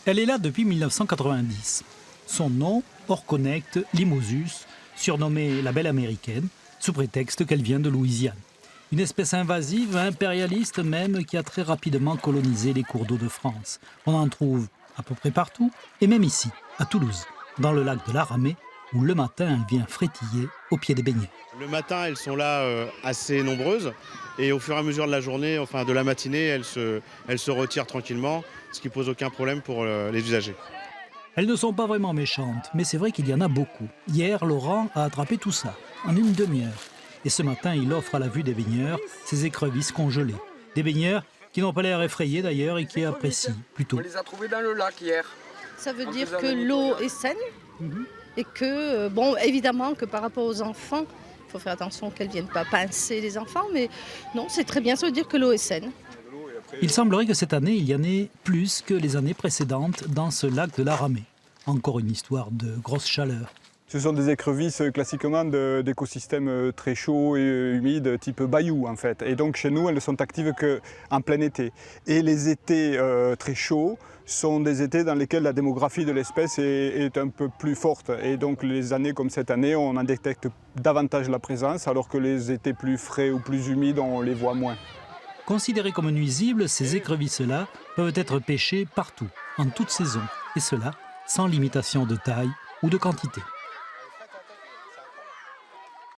Elle est là depuis 1990. Son nom, Orconecte limosus, surnommée la belle américaine, sous prétexte qu'elle vient de Louisiane. Une espèce invasive, impérialiste même, qui a très rapidement colonisé les cours d'eau de France. On en trouve à peu près partout, et même ici, à Toulouse, dans le lac de la Ramée, où le matin elle vient frétiller au pied des baigneurs. Le matin, elles sont là assez nombreuses, et au fur et à mesure de la journée, enfin de la matinée, elles se retirent tranquillement, ce qui pose aucun problème pour les usagers. Elles ne sont pas vraiment méchantes, mais c'est vrai qu'il y en a beaucoup. Hier, Laurent a attrapé tout ça, en une demi-heure. Et ce matin, il offre à la vue des baigneurs ses écrevisses congelées. Des baigneurs qui n'ont pas l'air effrayés d'ailleurs et qui apprécient plutôt. On les a trouvés dans le lac hier. Ça veut dire que l'eau est saine et que, bon, évidemment que par rapport aux enfants, il faut faire attention qu'elles ne viennent pas pincer les enfants, mais non, c'est très bien, ça veut dire que l'eau est saine. Il semblerait que cette année, il y en ait plus que les années précédentes dans ce lac de la Ramée. Encore une histoire de grosse chaleur. Ce sont des écrevisses classiquement d'écosystèmes très chauds et humides, type bayou en fait. Et donc chez nous, elles ne sont actives qu'en plein été. Et les étés très chauds sont des étés dans lesquels la démographie de l'espèce est un peu plus forte. Et donc les années comme cette année, on en détecte davantage la présence, alors que les étés plus frais ou plus humides, on les voit moins. Considérées comme nuisibles, ces écrevisses-là peuvent être pêchées partout, en toute saison. Et cela sans limitation de taille ou de quantité.